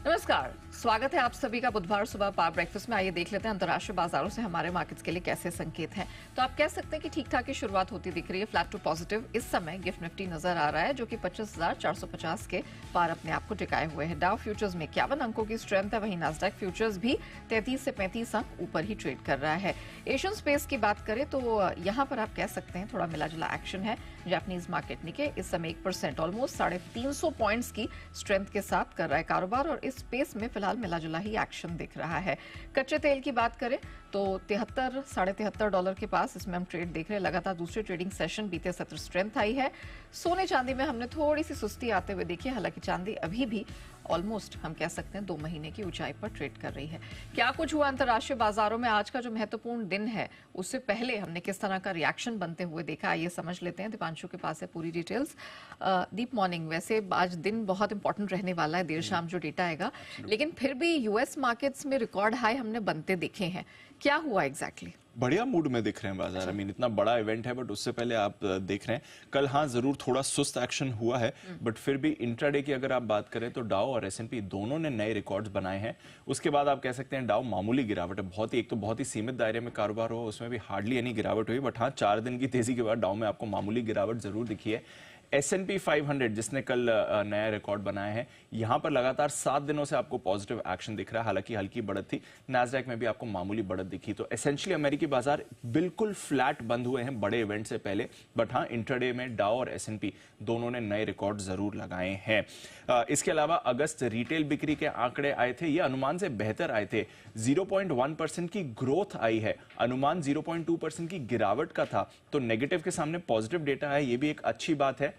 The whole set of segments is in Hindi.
नमस्कार, स्वागत है आप सभी का बुधवार सुबह पावर ब्रेकफास्ट में। आइए देख लेते हैं अंतर्राष्ट्रीय बाजारों से हमारे मार्केट्स के लिए कैसे संकेत हैं। तो आप कह सकते हैं कि ठीक ठाक की शुरुआत होती दिख रही है, फ्लैट टू पॉजिटिव। इस समय गिफ्ट निफ्टी नजर आ रहा है जो कि 25,450 के पार अपने आप को टिकाए हुए है। डाउ फ्यूचर्स में 51 अंकों की स्ट्रेंथ है, वहीं नास्डैक फ्यूचर्स भी 33 से 35 अंक ऊपर ही ट्रेड कर रहा है। एशियन स्पेस की बात करें तो यहाँ पर आप कह सकते हैं थोड़ा मिला जुला एक्शन है। जापानीज मार्केट निके इस समय 1% ऑलमोस्ट 350 पॉइंट्स की स्ट्रेंथ के साथ कर रहा है कारोबार, और इस स्पेस में फिलहाल मिला जुला ही एक्शन दिख रहा है। कच्चे तेल की बात करें तो 73 साढ़े $73 के पास इसमें हम ट्रेड देख रहे हैं। लगातार दूसरे ट्रेडिंग सेशन बीते सत्र स्ट्रेंथ आई है। सोने चांदी में हमने थोड़ी सी सुस्ती आते हुए देखी है, हालांकि चांदी अभी भी ऑलमोस्ट हम कह सकते हैं 2 महीने की ऊंचाई पर ट्रेड कर रही है। क्या कुछ हुआ अंतर्राष्ट्रीय बाजारों में आज का जो महत्वपूर्ण दिन है, उससे पहले हमने किस तरह का रिएक्शन बनते हुए देखा, आइए समझ लेते हैं। दीपांशु के पास है पूरी डिटेल्स। दीप मॉर्निंग, वैसे आज दिन बहुत इंपॉर्टेंट रहने वाला है, देर शाम जो डेटा आएगा, लेकिन फिर भी यूएस मार्केट्स में रिकॉर्ड हाई हमने बनते देखे हैं। क्या हुआ एग्जैक्टली? बढ़िया मूड में दिख रहे हैं बाजार। आई मीन इतना बड़ा इवेंट है, बट उससे पहले आप देख रहे हैं कल हाँ जरूर थोड़ा सुस्त एक्शन हुआ है, बट फिर भी इंट्राडे की अगर आप बात करें तो डाउ और एसएनपी दोनों ने नए रिकॉर्ड्स बनाए हैं। उसके बाद आप कह सकते हैं डाउ मामूली गिरावट है, एक तो बहुत ही सीमित दायरे में कारोबार हुआ, उसमें भी हार्डली एनी गिरावट हुई, बट हाँ 4 दिन की तेजी के बाद डाउ में आपको मामूली गिरावट जरूर दिखी है। S&P 500 जिसने कल नया रिकॉर्ड बनाया है, यहां पर लगातार 7 दिनों से आपको पॉजिटिव एक्शन दिख रहा है, हालांकि हल्की बढ़त थी। नास्डैक में भी आपको मामूली बढ़त दिखी। तो एसेंशियली अमेरिकी बाजार बिल्कुल फ्लैट बंद हुए हैं बड़े इवेंट से पहले, बट हाँ इंट्राडे में डाउ और S&P दोनों ने नए रिकॉर्ड जरूर लगाए हैं। इसके अलावा अगस्त रिटेल बिक्री के आंकड़े आए थे, ये अनुमान से बेहतर आए थे। 0.1% की ग्रोथ आई है, अनुमान 0.2% की गिरावट का था, तो नेगेटिव के सामने पॉजिटिव डेटा है, ये भी एक अच्छी बात है।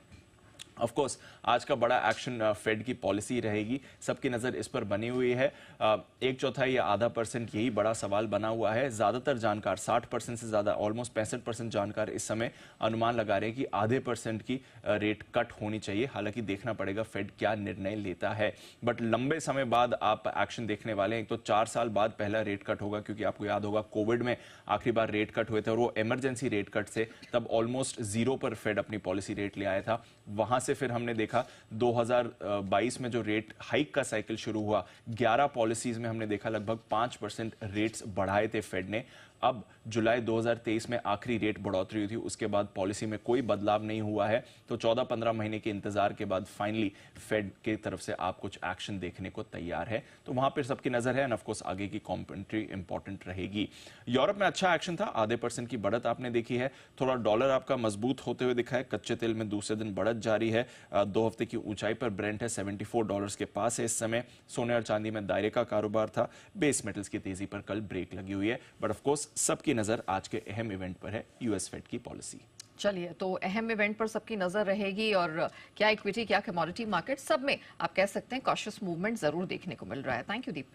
ऑफ कोर्स आज का बड़ा एक्शन फेड की पॉलिसी रहेगी, सबकी नजर इस पर बनी हुई है। 1/4 या आधा % यही बड़ा सवाल बना हुआ है। ज्यादातर जानकार 60% से ज्यादा ऑलमोस्ट 65% जानकार इस समय अनुमान लगा रहे हैं कि आधे % की रेट कट होनी चाहिए। हालांकि देखना पड़ेगा फेड क्या निर्णय लेता है, बट लंबे समय बाद आप एक्शन देखने वाले हैं। एक तो 4 साल बाद पहला रेट कट होगा, क्योंकि आपको याद होगा कोविड में आखिरी बार रेट कट हुए थे और वो इमरजेंसी रेट कट से तब ऑलमोस्ट 0 पर फेड अपनी पॉलिसी रेट ले आया था। वहां से फिर हमने देखा 2022 में जो रेट हाइक का साइकिल शुरू हुआ, 11 पॉलिसीज में हमने देखा लगभग 5% रेट्स बढ़ाए थे फेड ने। अब जुलाई 2023 में आखिरी रेट बढ़ोतरी हुई थी, उसके बाद पॉलिसी में कोई बदलाव नहीं हुआ है। तो 14-15 महीने के इंतजार के बाद फाइनली फेड की तरफ से आप कुछ एक्शन देखने को तैयार है, तो वहां पर सबकी नजर है। एंड ऑफ कोर्स आगे की कॉमेंट्री इंपॉर्टेंट रहेगी। यूरोप में अच्छा एक्शन था, आधे % की बढ़त आपने देखी है। थोड़ा डॉलर आपका मजबूत होते हुए दिखा है। कच्चे तेल में दूसरे दिन बढ़त जारी है, 2 हफ्ते की ऊंचाई पर ब्रेंट है, $74 के पास है इस समय। सोने और चांदी में दायरे का कारोबार था। बेस मेटल्स की तेजी पर कल ब्रेक लगी हुई है, बट ऑफ कोर्स सबकी नजर आज के अहम इवेंट पर है, यूएस फेड की पॉलिसी। चलिए, तो अहम इवेंट पर सबकी नजर रहेगी, और क्या इक्विटी क्या कमोडिटी मार्केट, सब में आप कह सकते हैं कॉशियस मूवमेंट जरूर देखने को मिल रहा है। Thank you Deep.